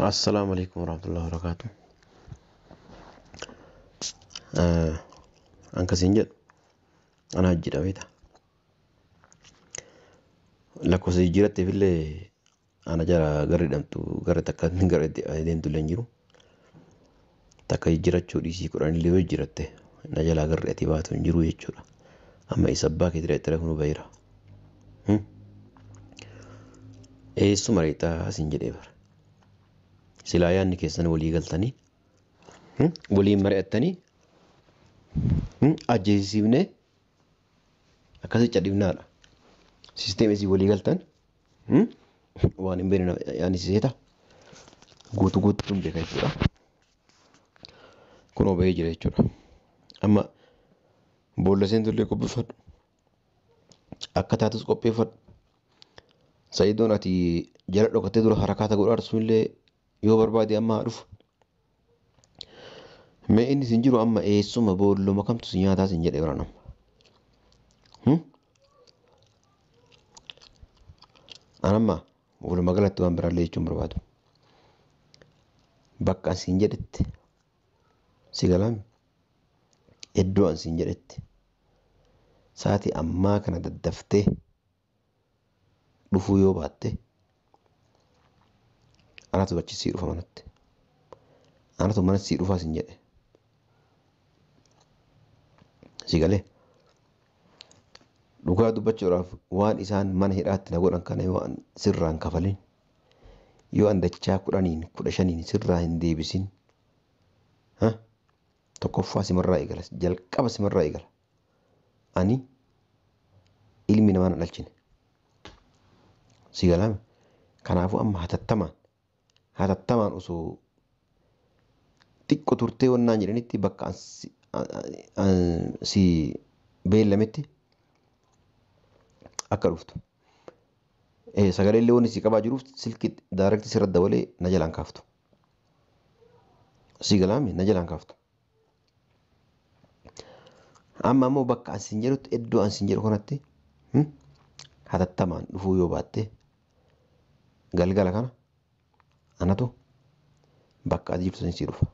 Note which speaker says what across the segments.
Speaker 1: Assalamualaikum warahmatullahi wabarakatuh. Eh, Angka sinjat, ana jira beta. Lakko si jira tefille ana jara gari damtu gari takka gari den tu lenjiru. Takka jira chodi si Qur'an lewe jiratte. Na jala gari ati baatu jiru jechuudha. Amma isabba ke dire kunu bayra. Suma reeta sinjede bar. Silaa yaanni keessan walii galtanii waliin mari'attanii ajjeesifne akkasi cadhibnaadha. Sisteemii isii walii galtan waan hin beekne yaani seeta guutuun beeka jechuudha. Kunoo bahee jira jechuudha. Amma boolla seentullee qopheeffadhu. Akka taatus qopheeffadhu. Sa'idoon ati jala dhokattee dura harakaata godhaa sunillee yoo barbaade amma haa dhufu. Mee inni sin jiru amma eessuma boolluma kamtu si nyaataa sin jedhee bara nama. Anamma walumaa galatti waan biraallee jechuun barbaadu. Bakka sin jedhetti si galaami. Iddoo an sin jedhetti sa'aatii ammaa kana daddaftee dhufuu yoo baatte anatu bachisii dhufa manatti. Anatu mana sii dhufaa sin jedhe. Si galee dhugaa dubbachuudhaaf waan isaan mana hidhaatti na godhan kana yoo an sirraan kafalin yoo an dachaa 15 sirraa hin deebisin tokkoffaa simarraa eegala jalqaba simarraa eegala. Ani ilmi namaa na dhalchine. Si galaami. Kanaafuu amma hatattamaan osoo xiqqoo turtee wannaan jedhanitti bakka si beellametti akka dhuftu. Sagalee illee wanni si qabaa jiruuf silkii daarekti sirratti dabalee na jalaan kaaftu. Si galaami na jalaan kaaftu. Amma ammoo bakka ansin jedhutti iddoo ansin jedhu kanatti hatattamaan dhufuu yoo baatte galgala kana anatu bakka ati jirtu si dhufa.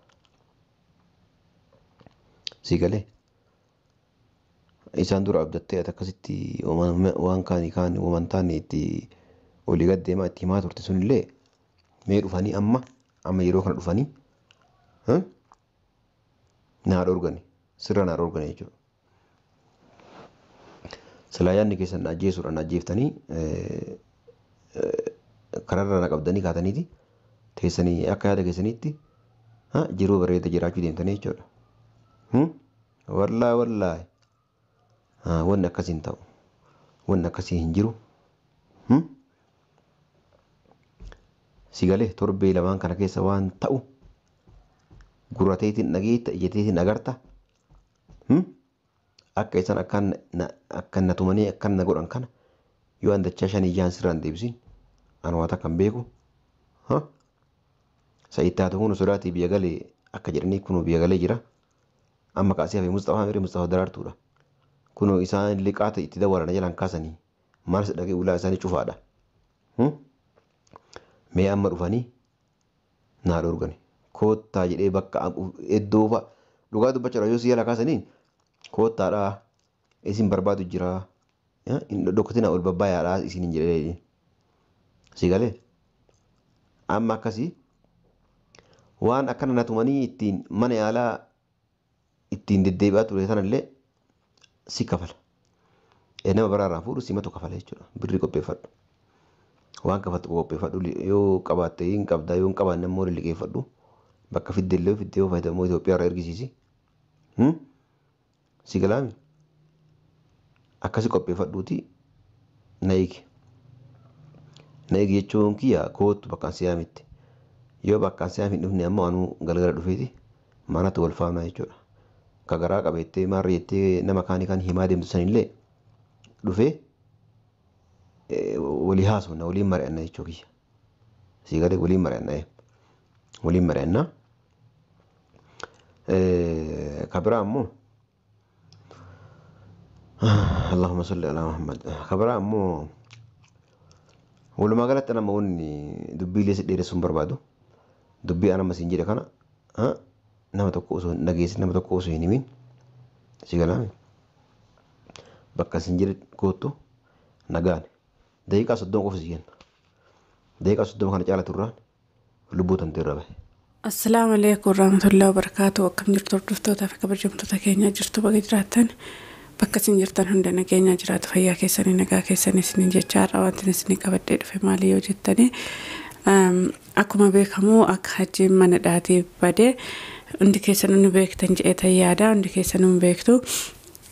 Speaker 1: Si galee isaan dura abdattee ati akkasitti waan kaanii wamantaan itti olii gad deemaa itti himaa turte sunillee mee dhufanii amma yeroo kana dhufanii naa dhorgani sirra naa dhorgani jechuudha. Silaa yaanni keessan na ajjeesuudhaan ajjeeftanii kararra na qabdanii kaataniiti teessanii akka yaada keessaniitti jiruu bareeda jiraachuu deemtanii jechuudha. Wallaahi wanni akkasii hin ta'u. Wanni akkasii hin jiru. Si galee torbee lamaan kana keessa waan ta'u gurrateetiin dhageetta ijjateetiin agarta. Akka isaan akka na tumanii akka na godhan kana yoo an dachaa 5 jaan sirraan deebisin ana waan takkan beeku. Sa'ittaatu kun sodaatii biyya galee akka jedhanii kunuu biyya galee jira. Amma kaasee hafe Mustafaa Daraartuudha. Kunoo isaan liqaata itti dawalan jalaan kaasanii maalas dhaqee ulaa isaanii cufaadha. Mee amma dhufanii naa dhorgani. Koottaa jedhee bakka iddoo fa'a dhugaa dubbachuudhaaf yoo si yala kaasanii koottaadhaa isin barbaadu jira. Dhokkatina ol babbaayaadhaa isin hin jedhee. Si galee amma akkasii waan akkana na tumanii ittiin mana yaalaa ittiin deddeebi'aa ture sanallee si kafala. Nama biraarraa fuudhu simatu kafala jechuudha. Birrii qopheeffadhu. Waan kafaltu qopheeffadhu yoo qabaatte hin qabdaa yoo hin qabaanne immoo liqeeffadhu. Bakka fiddee yoo fayyadamu Itoophiyaa irraa ergisiisi. Si galaami. Akkasi qopheeffadhuuti na eegi. Na eegi jechuun kiyya kootu bakka si yaamitti. Yoo bakka si yaamitti dhufne ammoo anuu galgala dhufeeti manatti wal faamna jechuudha. Kagaraa qabeettee maarra jettee nama kaanii kan himaa deemtu sanillee dhufee walii haasofna waliin mari'anna jechuu kiyya. Si galee waliin mari'anna waliin mari'anna. Kabiraa ammoo Allahumma salli ala Muhammad. Kabiraa ammoo walumaa galatti nama wanni dubbiilee si dheeressuun barbaadu dubbii ana masin jedhe kana nama tokko osoo dhageessin nama tokko osoo hin himin si galaame bakka sin jedhe kootu nagaan daqiiqaa 30 qofa si kenna daqiiqaa 30 kana caala turraan lubbuu tantee irra bahe.
Speaker 2: Assalamu alaikum warahmatullahi wabarakatuh. Akkam jirtu hordoftoota fi kabajamtoota keenya jirtu bakka jiraattan bakka isin jirtan hunda nageenya jiraatu fayyaa keessanii nagaa keessanii isin jechaadha wanti isin qabadhee dhufe maali yoo jettanii akkuma beekamu akka hajjiin mana dhaatii badee hundi keessan nu beektan jedhee yaada hundi keessan nu beektu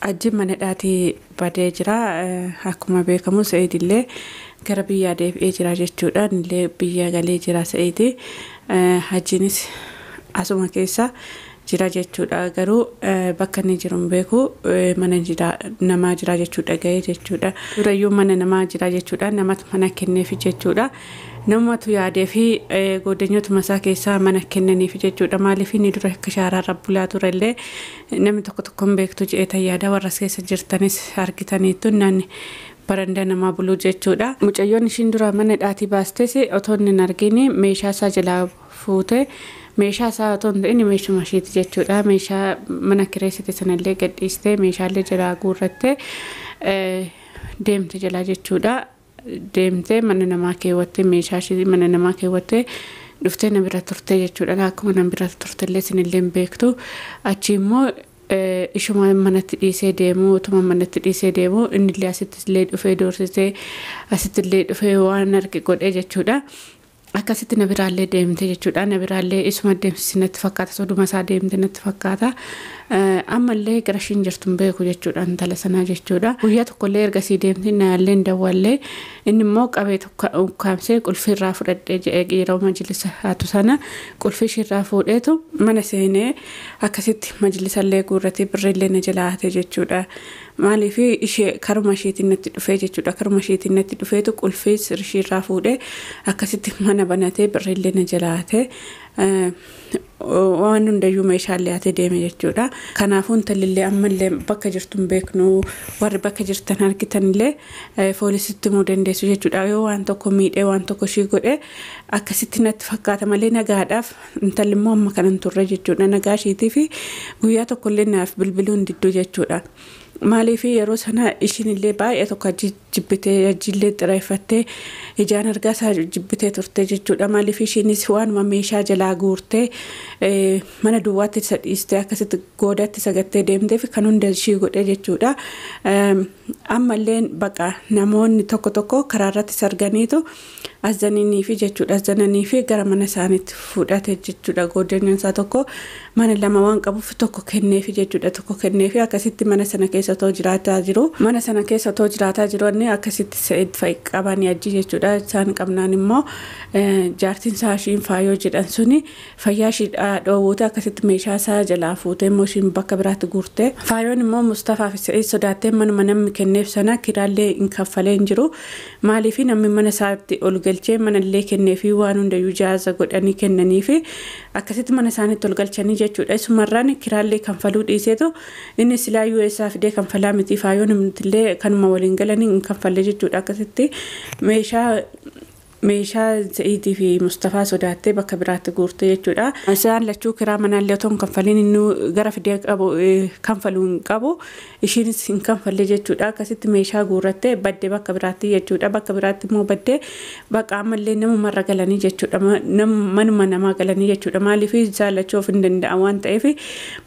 Speaker 2: hajjiin mana dhaatii badee jira akkuma beekamu Sa'iidillee gara biyyaa deebi'ee jira jechuudha illee biyya galee jira Sa'iidi hajjiinis asuma keessa jira jechuudha garuu bakka inni jiru beeku mana namaa jira jechuudha ga'ee jechuudha durayyuu mana namaa jira jechuudha namatu mana kenneef jechuudha namatu yaadee fi godeenyota masaa keessaa mana kennaniif jechuudha maaliif inni dura akka shaaraarra bulaa turellee namni tokko beektu jedhee yaada warras keessa jirtanis argitaniitu naanni baranda namaa buluu jechuudha mucayyoon ishiin dura mana dhaatii baastes otoo hin argin meeshaa isaa jalaa fuute meeshaa isaa otoo hin ta'in meeshuma isheeti jechuudha meeshaa mana kireessite sanallee gadhiiste meeshaalee jalaa guurratte deemte jalaa jechuudha deemte mana namaa keewwatte meeshaa ishee mana namaa keewwatte dhuftee na bira turte jechuudha akkuma na bira turtellee sinillee beektu achi immoo ishuma manatti dhiisee deemu utuma manatti dhiisee deemu innillee asittillee dhufee doorsisee asittillee dhufee waan arge godhee jechuudha akkasitti na biraallee deemte jechuudha na biraallee isuma deemsisi natti fakkaata soduma isaa deemte natti fakkaata ammallee gara ishiin jirtu beeku jechuudha intala sanaa jechuudha guyyaa tokkollee ergasii deemte naallee dawwallee inni immoo qabee ukkaamsee qulfii irraa fudhadhee jedhee yeroo majlisa haatu sana qulfii irraa fuudheetu mana seenee akkasitti majlisallee guurratee birrillee na jalaa haate jechuudha maaliif ishee karuma isheetiin natti dhufee jechuudha karuma isheetiin natti dhufeetu qulfii irraa fuudhee akkasitti mana banatee birrillee na jalaa haate waan hundayyuu meeshaalee haatee deeme jechuudha kanaafuu intalillee ammallee bakka jirtu beeknu warri bakka jirtan argitanillee poolisitti himuu dandeessu jechuudha yoo waan tokko miidhee waan tokko ishii godhe akkasitti natti fakkaata malee nagaadhaaf intalli immoo amma kanan turre jechuudha nagaa ishiitii fi guyyaa tokkollee naaf bilbiluun didduu jechuudha maaliif yeroo sana ishiinillee baay'ee tokko jibbitee ajillee xireeffattee ijaan argaa isaa jibbitee turte jechuudha maaliif ishiinis waanuma meeshaa jalaa guurtee mana duwwaatti isa dhiistee akkasitti goodatti sagattee deemtee fi kan hunda ishii godhe jechuudha ammallee baqa namoonni tokko karaa irratti sarganiitu azananii fi jechuudha azananii fi gara mana isaaniitti fudhate jechuudha goodeenyaan isaa tokko mana lama waan qabuuf tokko kenneef jechuudha tokko kenneef akkasitti mana sana keessa too jiraataa jiru mana sana keessa too jiraataa jiru inni akkasitti Sa'iid fa'i qabanii ajji jechuudha isaan qabnaan immoo jaartiin isaa ishiin faayoo jedhan suni fayyaa ishii dhoowwute akkasitti meeshaa isaa jalaa fuutee immoo ishiin bakka biraatti guurte faayoon immoo Mustafaa fi Sa'iid sodaattee manuma namni kenneef sana kiraallee hin kaffalee hin jiru maaliif namni mana isaatti ol galchee manallee kenneefi waan hundayyuu jaaza godhanii kennaniifi akkasitti mana isaaniitti ol galchanii jechuudha isumarraan kiraallee kanfaluu dhiiseetu inni silaayyuu eessaa fidee kanfalaa miti faayoon illee kanuma waliin galanii hin kanfalle jechuudha akkasitti meeshaa Sa'iidii fi Mustafaa sodaattee bakka biraatti guurte jechuudha isaan lachuu kiraa manaallee otoo hin kanfaliin inni gara fidee qabu kanfaluu hin qabu ishiinis hin kanfalle jechuudha akkasitti meeshaa guurrattee baddee bakka biraatti jechuudha bakka biraatti immoo baddee baqa ammallee namumarra galanii jechuudha manuma namaa galanii jechuudha maaliif jaallachuu of hin danda'a waan ta'eef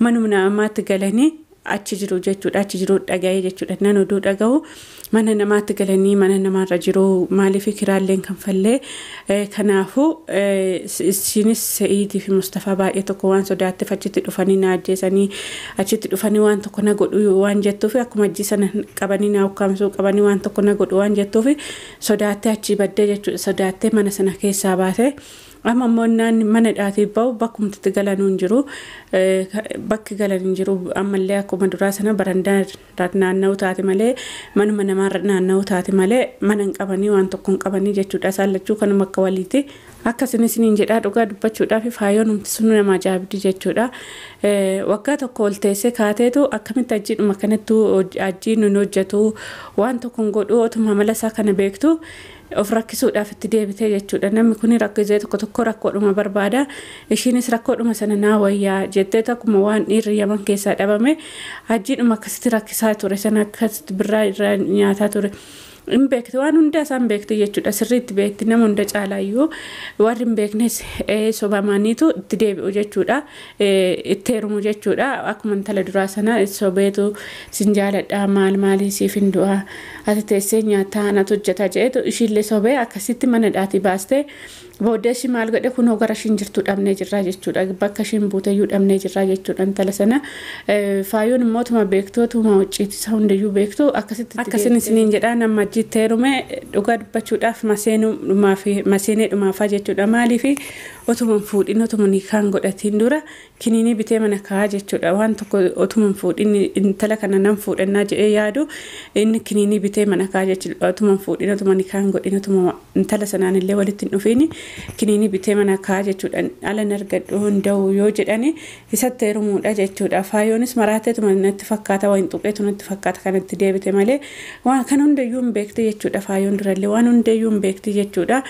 Speaker 2: manuma namaatti galanii achi jiru jechuudha achi jiru dhaga'ee jechuudha nan oduu dhaga'u mana namaatti galanii mana namaarra jiru maaliif kiraalleen kanfallee kanaafuu ishiinis Sa'iidii fi Mustafaa baay'ee tokko waan sodaatteef achitti dhufanii na ajjeesanii achitti dhufanii waan tokko na godhu waan jettuuf akkuma ajjii sana qabanii na ukkaamsuu qabanii waan tokko na godhu waan jettuuf sodaattee achii baddee jechuudha sodaattee mana sana keessaa baate amma immoo mana dhaatii bahu bakkumatti galanuu hin jiru bakki galan hin jiru ammallee akkuma duraa sana barandaa naanna'u taate malee manuma namaarra naanna'u taate malee mana hin qabanii waan tokko hin qabanii jechuudha isaan lachuu kanuma akka waliiti akkasinis niin jedhaa dhugaa dubbachuudhaaf faayoon humti sun nama ajaa'ibdi jechuudha waggaa tokko ol teessee kaateetu akkamitti ajjiidhuma kanattu ajjiin nun hojjetu waan tokko hin godhu otuma mala isaa kana beektu of rakkisuudhaaf itti deebitee jechuudha. Namni kun rakkisee tokko rakkoodhuma barbaada. Ishiinis rakkoodhuma sana naa wayyaa jettee akkuma waan dhiirri Yaman keessaa dhabame hajjiidhuma akkasitti rakkisaa ture sana akkasitti birraa irraa nyaataa ture. In beekti waan hunda isaan beekti jechuudha. Sirriitti beekti nama hunda caalaayyuu warri hin beeknes sobamaniitu itti deebi'u jechuudha. Itti heerumu jechuudha. Akkuma intala duraa sana sobeetu sin jaaladha maalii siif hin du'a ati teessee nyaataa anatu hojjeta jedheetu ishiillee sobee akkasitti mana dhaatii baastee booddee ishii maal godhe kunoo gara ishiin jirtu dhabnee jirraa jechuudha. Bakka ishiin buuteyyuu dhabnee jirraa jechuudha intala sana. Faayoon immoo tuma beektootuma wacciitisa hundayyuu beektu akkasiin isiniin jedhaa nama ajjiitti heerume dhugaa dubbachuudhaaf maseenee dhumaafaa jechuudha. Maaliif otuman fuudhin otuman hiikaan godhatiin dura kiniinii bitee mana kaa'aa jechuudha. Waan tokko otuman fuudhin intala kana nan fuudhannaa jedhee yaadu inni kiniinii bitee mana kaa'aa jechuudha. Otuman fuudhin otuman hiikaan godhin otuma intala sanaan illee walitti hin dhufiin kiniinii bitee mana kaa'aa jechuudha. Alan argadhu hunda'u yoo jedhani isatti heerumuudha jechuudha. Faayoonis maraateetuma natti fakkaata waan tuqeetu natti fakkaata kanatti deebite malee waan kan hundayyuu hin beekti jechuudha. Faayoon durallee waan hundayyuu hin beekti jechuudha.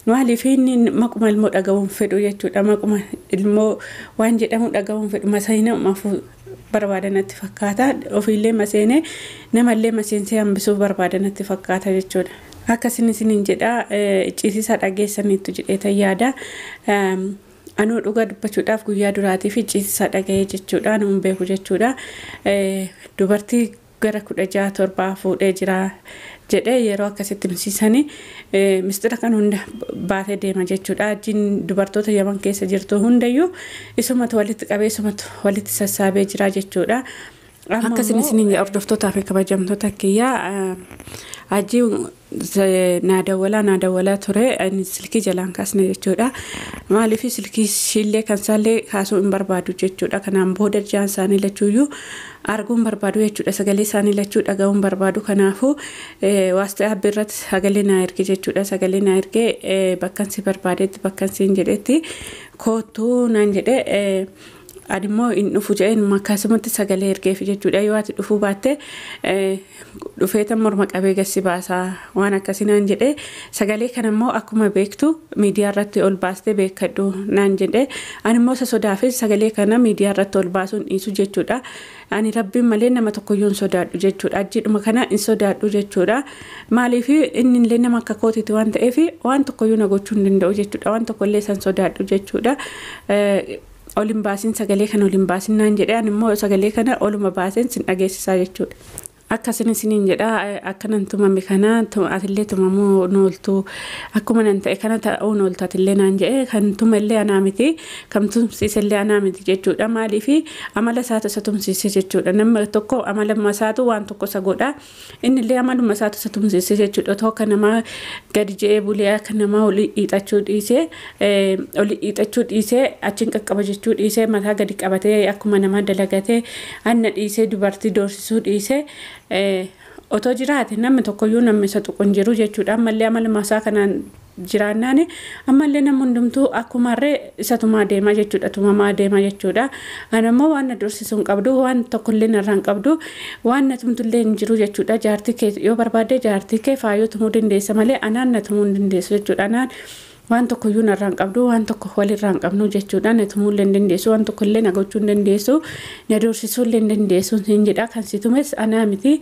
Speaker 2: Maaliif inni maquma ilmoo dhaga'uun fedhu jechuudha. Maquma ilmoo waan jedhamu dhaga'uun fedhu masaina mafu barbaada natti fakkaata. Ofiillee maseenee namallee maseensee hambisuu barbaada natti fakkaata jechuudha. Akkasiin isiniin jedhaa icciitisaa dhageessaniitu jedhee yaada. Anuu dhugaa dubbachuudhaaf guyyaa duraatii fi icciitisaa dhaga'ee jechuudha. Nuun beeku jechuudha. Dubartii gara 16 fuudhee jira jedhee yeroo akkasitti himsiisanii mistira kan hunda baatee deema jechuudha. Ajjiin dubartoota Yaman keessa jirtu hundayyuu isumatu walitti qabee isumatu walitti sassaabee jira jechuudha. Akkasiin isiniin hordoftootaa fi kabajamtoota kiyyaa ajjii naadawwalaa ture silkii jalaan kaasne jechuudha. Maaliif silkii ishillee kan isaallee kaasuu hin barbaadu jechuudha. Kanaan booda jaan isaanii lachuuyyuu arguun barbaadu jechuudha. Sagalee isaanii lachuu dhaga'uun barbaadu. Kanaafuu waasxii abbi irratti sagalee naa erge jechuudha. Sagalee naa ergee bakkan si barbaadetti bakkan si hin jedhetti kootuu naan jedhee adimmoo in dhufu jedheen makkaasumatti sagalee ergeef jechuudha. Yoo ati dhufuu baatte dhufeetan morma qabee gassi baasaa waan akkasii naan jedhee sagalee kanammoo akkuma beektu miidiyaa irratti ol baastee beekadhu naan jedhee animmoo sodaafis sagalee kana miidiyaa irratti ol baasuun dhiisu jechuudha. Ani rabbiin malee nama tokkoyyuu hin sodaadhu jechuudha. Ajjiidhuma kana hin sodaadhu jechuudha. Maaliif inni illee nama akka kootiiti waan ta'eef waan tokkoyyuu na gochuu hin danda'u jechuudha. Waan tokkollee san sodaadhu jechuudha. Olin baasin sagalee kana olin baasin naan jedhee animmoo sagalee kana oluma baaseen sin dhageessisaa jechuudha. Akkasiin isiniin jedhaa akkanan tumame kana atillee tumamuu nooltu akkuma nan ta'e kana ta'uu nooltu atillee naan jedhee kan tumallee anaa miti kan tumsiisellee anaa miti jechuudha. Maaliif amala isaatu isa tumsiise jechuudha. Namni tokko amala isaatu waan tokko isa godha. Innillee amaluma isaatu isa tumsiise jechuudha. Otoo akka namaa gadi je'ee bulee akka namaa olii hiixachuu dhiisee achiin qaqqaba jechuu dhiisee mataa gadi qabatee akkuma namaa dalagatee anna dhiisee dubartii doorsisuu dhiisee otoo jiraate namni tokkoyyuu namni isa tuqun jiru jechuudha. Ammallee amaluma isaa kanaan jiraannaan ammallee namni hundumtuu akkumarree isatumaa deema jechuudha. Tumamaa deema jechuudha. Anammoo waan na doorsisuun qabdu waan tokkollee narraan qabdu waan na tumtullee hin jiru jechuudha. Jaartii kee yoo barbaadde jaartii kee faayoo tumuu dandeessa malee anaan na tumuu hin dandeessu jechuudha. Anaan waan tokkoyyuu narraan qabdu waan tokko walirraan qabnu jechuudha. Na tumuullee hin dandeessu waan tokkollee na gochuu hin dandeessu na doorsisuullee hin dandeessu siin jedha. Kan si tumes anaa miti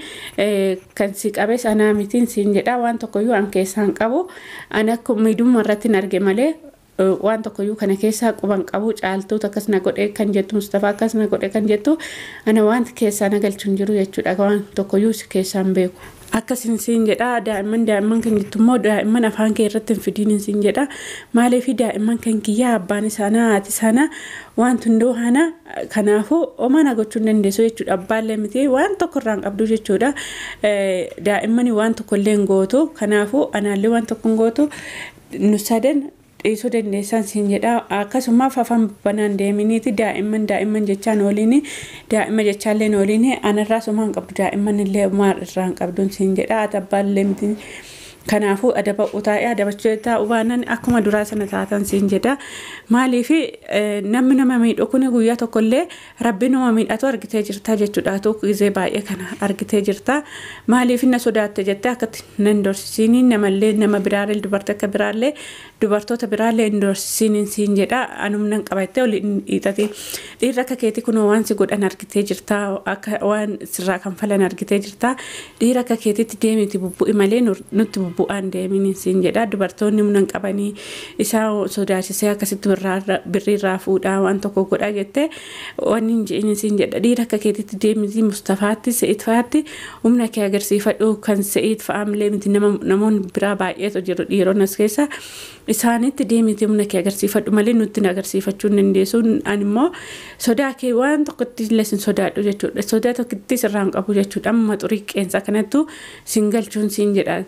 Speaker 2: kan si qabes anaa miti siin jedha. Waan tokkoyyuu an keessaan qabu an akka miidhuma irratti arge malee waan tokkoyyuu kana keessaa quban qabu caaltuu akkas na godhee kan jettu Mustafaa akkas na godhee kan jettu ana wanti keessaa na galchu hin jiru jechuudha. Waan tokkoyyuu keessaan beeku. Akkasiin siin jedha daa'imman kan jettummoo daa'imman afaan kee irratti hin fidiin siin jedha. Maaliif daa'imman kan kiyyaa abbaan isaanii haati isaanii waan hunduu hana kanaafuu omana gochuu hin dandeessu jechuudha. Abbaallee miti waan tokko irraan qabdu jechuudha. Daa'imman waan tokkollee hin gootu kanaafuu anaallee waan tokko hin gootu nu sadan dhiisuu dandeessan siin jedha. Akkasumas afaan banaan deeminiiti daa'imman jechaan waliin daa'ima jechaallee waliin anarraa sumaan qabdu daa'imman illee maal irraan qabduun siin jedha. Abbaallee miti Kanaafuu adaba utaa'ee adabachuu taa'u baanaan akkuma duraa sana taatan siin jedha. Maaliif namni nama miidhu kun guyyaa tokkollee rabbi nama miidhatu argitee jirta jechuudha. Gizee baay'ee kana argitee jirta. Maaliif na sodaatte jettee akkatti nan dorsisiin namallee nama biraallee dubartii akka biraallee dubartoota biraallee hin dorsisiin siin jedha. Anumnan qabattee oli dhiitati. Dhiirri akka keetii kun waan si godhan argitee jirta. Akka waan sirraa kan falan argitee jirta. Dhiirri akka keetiitti deemiti bubbu'i malee nutti bu'aan deemini siin jedha. Dubartoonni humna qabanii isaa sodaachisee akkasitti birriirraa fuudhaa waan tokko godhaa jettee waan hin je'in siin jedha. Dhiira akka keetiitti deemiti Mustafaatti Se'id fa'aatti humna kee agarsiifadhu kan Se'id fa'aamlee miti namoonni biraa baay'eetu jiru dhiironni as keessa isaanitti deemiti humna kee agarsiifadhu malee nutti agarsiifachuu hin dandeessu. Ani immoo sodaa kee waan tokkotti illee sin sodaadhu jechuudha. Sodaa tokkotti sirraan qabu jechuudha. Amma xurii qeensa kanattu sin galchuun siin jedha.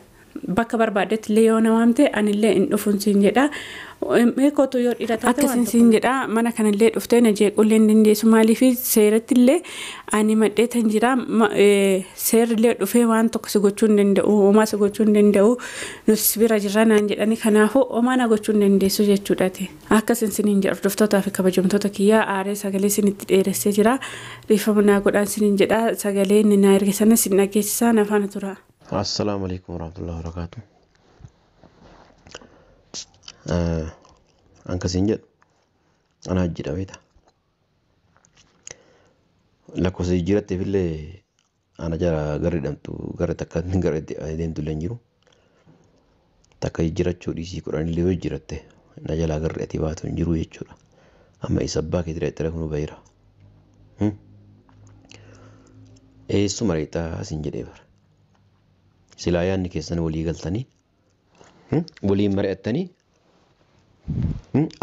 Speaker 2: Bakka barbaadetti illee yoo nawaamte anillee hin dhufuun siin jedha. Meekootu yoo dhiira taate akkasiin siin jedha. Mana kanallee dhuftee na jeequllee hin dandeessu. Maaliif seeratti illee ani madheetan jira. Seerrillee dhufee waan tokko si gochuu hin danda'u. Homaa si gochuu hin danda'u. Nuti bira jirra naan jedhani. Kanaafuu homaa na gochuu hin dandeessu jechuudha. Akkasiin siniin jedha hordoftootaa fi kabajamtoota kiyyaa aaree sagalee sinitti dheeressee jira. Riifama naa godhaan siniin jedha. Sagalee inni naa erge sana sin dhageessisaa na faana tura.
Speaker 1: Assalamu alaikum warahmatullahi wabarakatuh. Angkasiin jedhu ana hojjedha beeta. Lakkoofsa jijjiiratteef illee ana jara garri dhamtu gara takka gara deemtu illee hin jiru. Takka jijjiirachuu dhiisii kudhan illee yoo jijjiiratte na jalaa garri ati baatu hin jiru jechuudha. Amma isa abbaa kee diree kun baay'ira. Eessuma reexaa asin jedhee bara. Silaa yaadni keessan walii galtanii waliin mari'attanii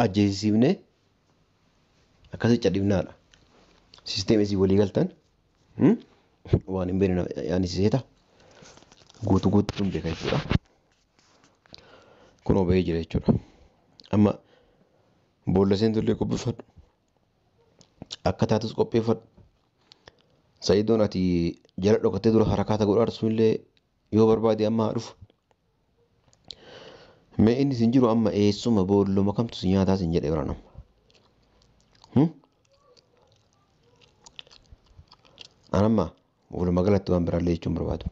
Speaker 1: ajjeesifnee akkasii cadhifnaadha. Sisteemii walii galtan waan hin beekne yaadni seeta guutuu hin beeka jechuudha. Kun obahee jira jechuudha. Amma boolla seentullee qopheeffadhu. Akka taatus qopheeffadhu. Sa'idoon ati jala dhokattee dura harakaata godhaa sunillee yoo barbaade amma dhufu. Mee inni sin jiru amma eessuma boolluma kamtu si nyaataa sin jedhee biraan amma. Anamma walumaa galatti waan biraallee jechuun barbaadu.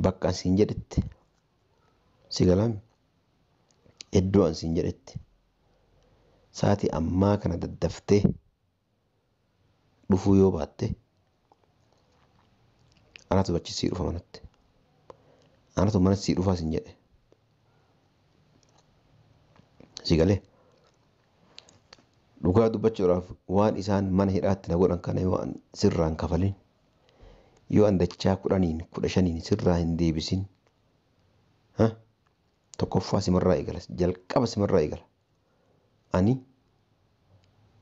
Speaker 1: Bakka an sin jedhetti si galaami. Iddoo an sin jedhetti sa'aatii ammaa kana daddaftee dhufuu yoo baatte anatu bachisii dhufa manatti. Anatu mana sii dhufaa sin jedhe. Si galee dhugaa dubbachuudhaaf waan isaan mana hidhaatti na godhan kana yoo an sirraan kafalin yoo an dachaa 15 sirraa hin deebisin tokkoffaa simarraa eegala jalqaba simarraa eegala. Ani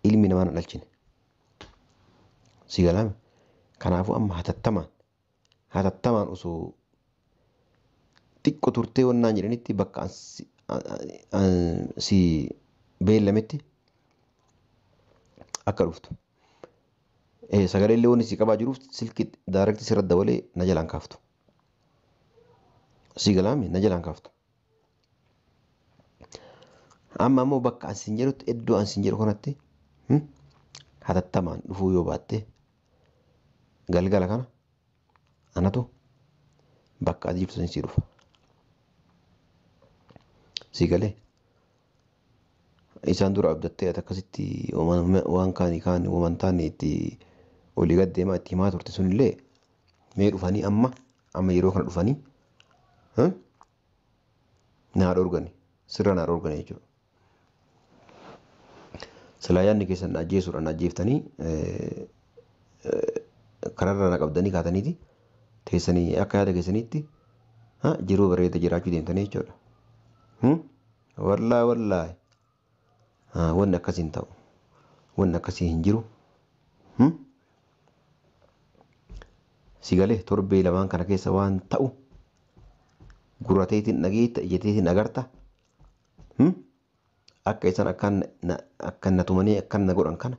Speaker 1: ilmi namaa na dhalchine. Si galaame kanaafuu amma hatattamaan osoo xiqqo turtee wannaan jedhanitti bakka si beellametti akka dhuftu. Sagalee illee wanni si qabaa jiruuf silkii daarekti sirra dabalee na jalaan kaaftu. Si galaame na jalaan kaaftu. Amma ammoo bakka an sin jedhutti iddoo an sin jedhu kanatti hatattamaan dhufuu yoo baatte galgala kana anatu bakka ati jirtu si dhufa. Si galee isaan dura abdattee akkasitti waan kaan wamantaan itti olii gad deemaa itti himaa turte sunillee mee dhufanii amma yeroo kana dhufanii naa dhorgani sirra naa dhorgani jechuudha. Silaa yaadni keessan ajjeesuudhaan ajjeeftanii kanarra na qabdanii kaataniiti teessanii akka yaada keessaniitti jiruu bareeda jiraachuu deemtanii jechuudha. Wallaahi wanni akkasii hin ta'u. Wanni akkasii hin jiru. Si galee torbee lamaan kana keessa waan ta'u gurrateetiin dhageetta ijjateetiin agarta. Akka isaan akkan na tumanii akkan na godhan kana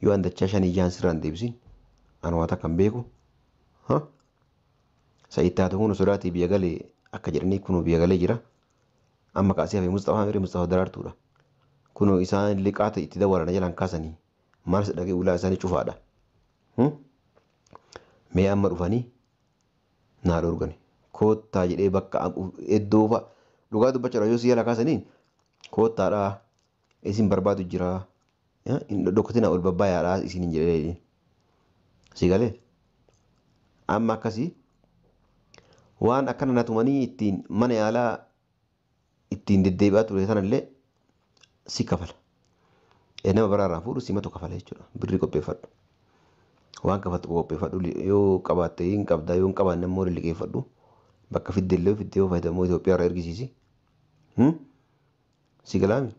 Speaker 1: yoo an dachaa 5 sirraan deebisin an waan takkan beeku. Sa'ittaatu kun sodaatii biyya galee akka jedhanii kun biyya galee jira. Amma kaasee hafe Mustafaa Miree Mustafaa Daraartuudha. Kun isaan liqaata itti dawalan jalaan kaasanii maal dhagee ulaa isaanii cufaadha. Mee amma dhufanii naa dhorgani. Koottaa jedhee bakka iddoo fa'a dhugaa dubbachaa yoo siyaala kaasanii koottaadhaa isin barbaadu jira. Dhokkatina ol babbaayaadhaa isin hin jedhee si galee amma akkasii waan akkana natumanii ittiin mana yaalaa ittiin deddeebi'aa ture sanallee si kafala. Nama biraarraa fuudhu simatu kafala jechuudha. Birrii qopheeffadhu. Waan kafaltu qopheeffadhu yoo qabaatte hin qabdaa yoo hin qabaanne immoo liqeeffadhu. Bakka fiddeellee fiddee fayyadamoo Itoophiyaa irraa ergisiisi. Si galaami.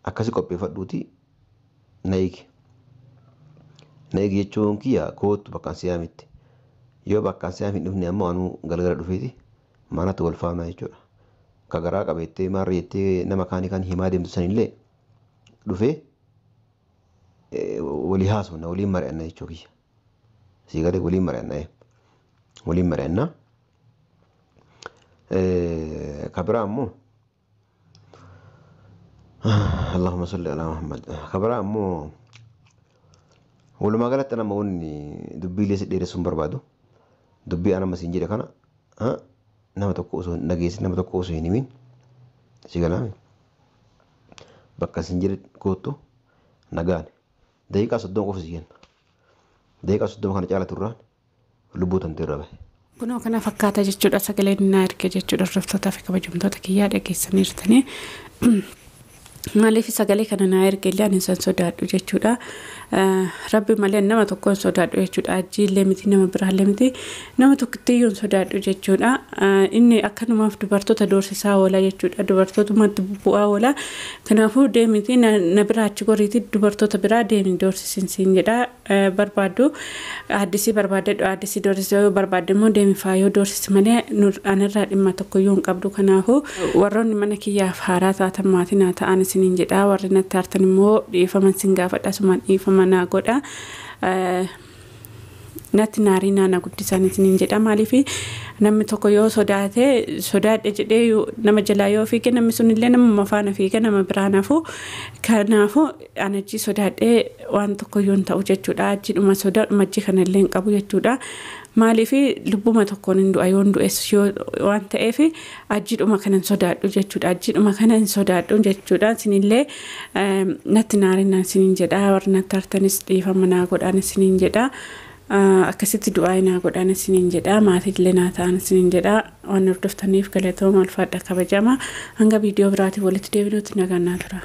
Speaker 1: Akkasi qopheeffadhuuti na eegi. Na eegi jechuun kiyya kootu bakkaan siyaamitti. Yoo bakkaan siyaami hin dhufne amma waanuu galgala dhufeeti manatti wal faana jechuudha. Ka garaa qabeettee maarra jettee nama kaanii kan himaa deemtu sanillee dhufee walii haasofna waliin mari'anna jechuu kiyya. Si galee waliin mari'anna waliin mari'anna. Ka biraa ammoo Allahumma salli ala Muhammad. Ka biraa ammoo walumaa galatti nama wanni dubbiilee si dheeressuun barbaadu. Dubbii anama siin jedhe kana nama tokko osoo dhageessin nama tokko osoo hin himin si galaami. Bakka siin jedhe koottu nagaan daqiiqaa 30 qofa si kenna. Daqiiqaa 30 kana caala turraan lubbuu tantee irra bahe.
Speaker 2: Kunoo kana fakkaata jechuudha sagaleen naa erge jechuudha hordoftoota fi kabajamtoota kiyyaa dhageessanii jirtanii. Maaliif sagalee kana naa erge illee ani san sodaadhu jechuudha. Rabbi malee nama tokkoon sodaadhu jechuudha. Ajjiillee miti nama biraallee miti nama tokkittiyyuun sodaadhu jechuudha. Inni akkanumaaf dubartoota doorsisaa oola jechuudha. Dubartootumatti bu'aa oola. Kanaafuu deemiti na biraa achi goriiti dubartoota biraa deemi doorsisinsiin jedha. Barbaaddu addisii barbaadadhu addisii doorsisee yoo barbaadde immoo deemi faayoo doorsisi malee anarraa dhimma tokkoyyuu hin qabdu. Kanaafuu warroonni mana kiyyaaf haaraa taatan maatii naa ta'an isiniin jedha. Warri natti hartan immoo dhiifaman sin gaafadha sumaan dhiifama naa godha. Natti naarii naana guddisan isiniin jedha. Maaliif namni tokko yoo sodaadhe jedhee nama jalaa yoo fiige namni sunillee nama faana fiige nama biraan hafu. Kanaafuu ani ajjii sodaadhee waan tokkoyyuu hin ta'u jechuudha. Ajjiidhuma sodaadhuma ajjii kanallee hin qabu jechuudha. Maaliif lubbuma tokkoon hin du'a yoo hin du'es waan ta'eef ajjiidhuma kana hin sodaadhu jechuudha. Ajjiidhuma kana hin sodaadhu jechuudha. Isinillee natti naarii naan isiniin jedha. Warri natti hartanis dhiifama naa godhaan isiniin jedha. Akkasitti du'aa naa godhaan isiniin jedha. Maatiillee naa ta'an isiniin jedha. Waan hordoftaniif galatooma ulfaadha kabajama. Hanga viidiyoo biraatiin walitti deebinuutti nagaan naa tura.